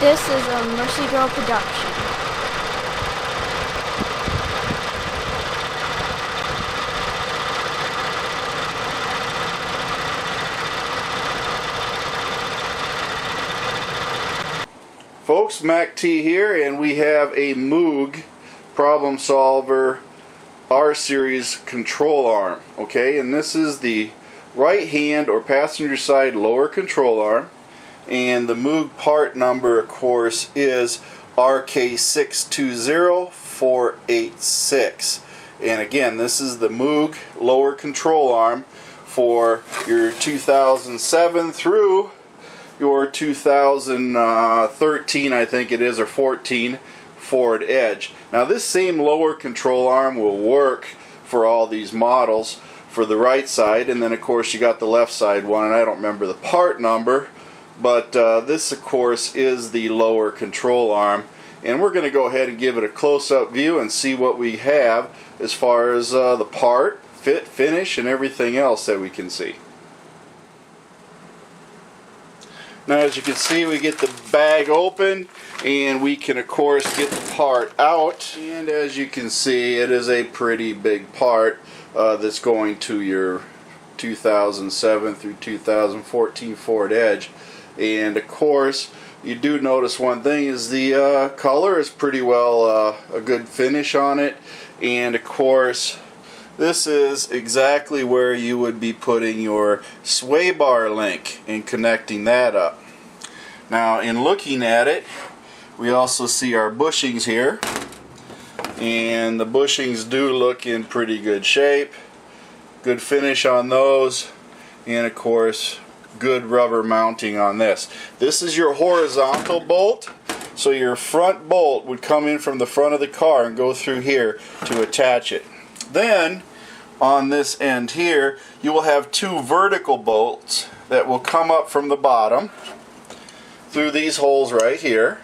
This is a Mercy Girl production. Folks, Mac T here, and we have a Moog Problem Solver R-Series control arm. Okay, and this is the right hand or passenger side lower control arm, and the Moog part number, of course, is RK620486. And again, this is the Moog lower control arm for your 2007 through your 2013, I think it is, or 14 Ford Edge. Now this same lower control arm will work for all these models for the right side, and then of course you got the left side one, and I don't remember the part number, but this of course is the lower control arm, and we're going to go ahead and give it a close-up view and see what we have as far as the part, fit, finish, and everything else that we can see. Now, as you can see, we get the bag open, and we can of course get the part out, and as you can see, it is a pretty big part that's going to your 2007 through 2014 Ford Edge. And of course, you do notice one thing is the color is pretty well a good finish on it, and of course this is exactly where you would be putting your sway bar link and connecting that up. Now, in looking at it, we also see our bushings here, and the bushings do look in pretty good shape. Good finish on those, and of course good rubber mounting on this. This is your horizontal bolt, so your front bolt would come in from the front of the car and go through here to attach it. Then on this end here, you will have two vertical bolts that will come up from the bottom through these holes right here,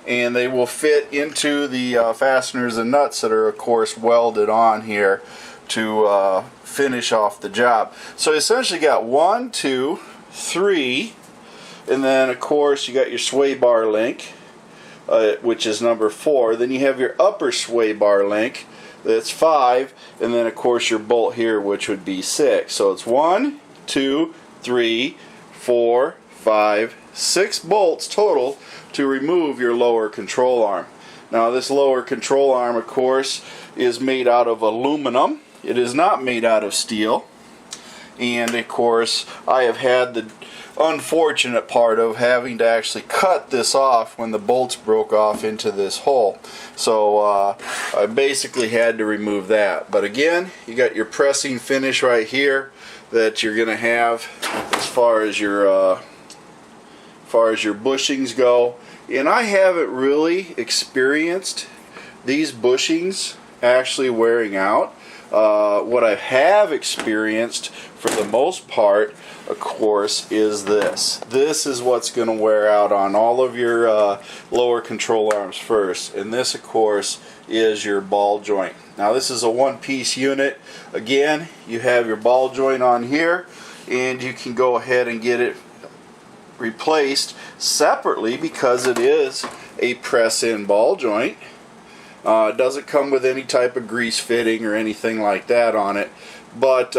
and they will fit into the fasteners and nuts that are of course welded on here to finish off the job. So you essentially got 1, 2, 3, and then of course you got your sway bar link, which is number 4. Then you have your upper sway bar link, that's 5, and then of course your bolt here, which would be 6. So it's 1, 2, 3, 4, 5, 6 bolts total to remove your lower control arm. Now this lower control arm, of course, is made out of aluminum. It is not made out of steel. And of course, I have had the unfortunate part of having to actually cut this off when the bolts broke off into this hole. So I basically had to remove that. But again, you got your pressing finish right here that you're going to have as far as your bushings go. And I haven't really experienced these bushings actually wearing out. What I have experienced for the most part, of course, is this. This is what's going to wear out on all of your lower control arms first. And this, of course, is your ball joint. Now this is a one-piece unit. Again, you have your ball joint on here, and you can go ahead and get it replaced separately because it is a press-in ball joint. It doesn't come with any type of grease fitting or anything like that on it, but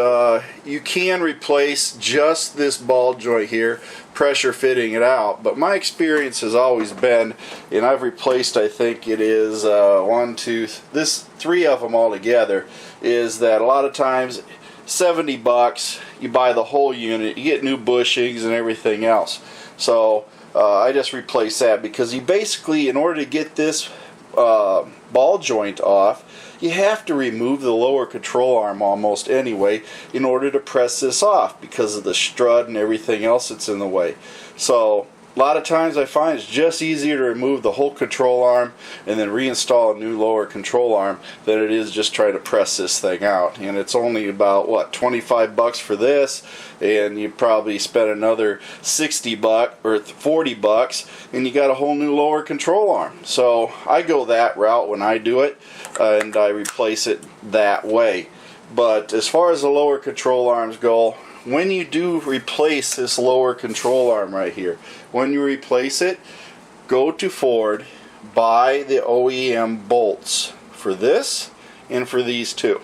you can replace just this ball joint here, pressure fitting it out. But my experience has always been, and I've replaced, I think it is 3 of them all together, is that a lot of times $70 you buy the whole unit, you get new bushings and everything else. So I just replace that because you basically, in order to get this ball joint off, you have to remove the lower control arm almost anyway in order to press this off because of the strut and everything else that's in the way. So a lot of times I find it's just easier to remove the whole control arm and then reinstall a new lower control arm than it is just try to press this thing out. And it's only about, what, $25 for this, and you probably spend another $60 or $40 and you got a whole new lower control arm. So I go that route when I do it, and I replace it that way. But as far as the lower control arms go, when you do replace this lower control arm right here, when you replace it, go to Ford, buy the OEM bolts for this and for these two.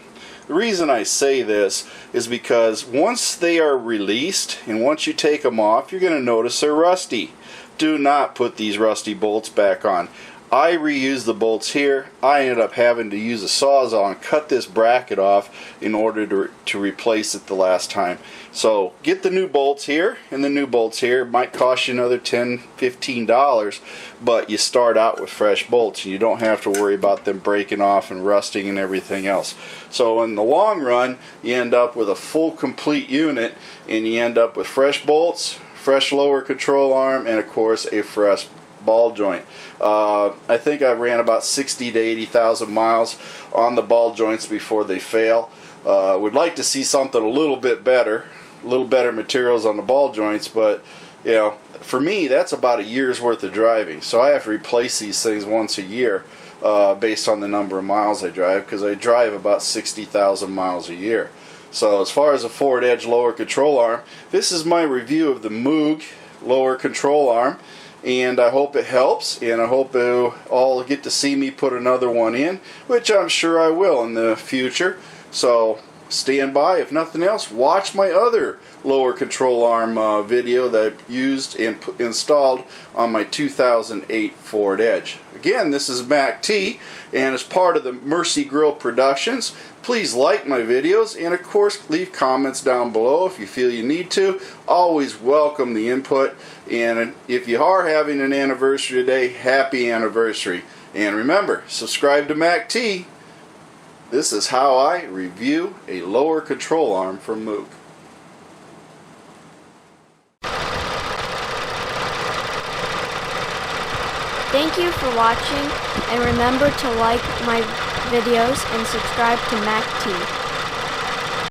The reason I say this is because once they are released and once you take them off, you're going to notice they're rusty. Do not put these rusty bolts back on. I reused the bolts here. I ended up having to use a sawzall and cut this bracket off in order to replace it the last time. So get the new bolts here and the new bolts here. It might cost you another $10, $15, but you start out with fresh bolts and you don't have to worry about them breaking off and rusting and everything else. So in the long run, you end up with a full complete unit and you end up with fresh bolts, fresh lower control arm, and of course a fresh ball joint. I think I ran about 60 to 80,000 miles on the ball joints before they fail. Would like to see something a little bit better, materials on the ball joints, but you know, for me that's about a year's worth of driving. So I have to replace these things once a year based on the number of miles I drive, because I drive about 60,000 miles a year. So as far as a Ford Edge lower control arm, this is my review of the Moog lower control arm. And I hope it helps, and I hope you'll all get to see me put another one in, which I'm sure I will in the future. So stand by. If nothing else, watch my other lower control arm video that I used and installed on my 2008 Ford Edge. Again, this is Mac T, and as part of the Mercy Grill Productions, please like my videos, and of course leave comments down below if you feel you need to. Always welcome the input, and if you are having an anniversary today, happy anniversary. And remember, subscribe to Mac T. This is how I review a lower control arm from Moog. Thank you for watching, and remember to like my videos and subscribe to Mac T.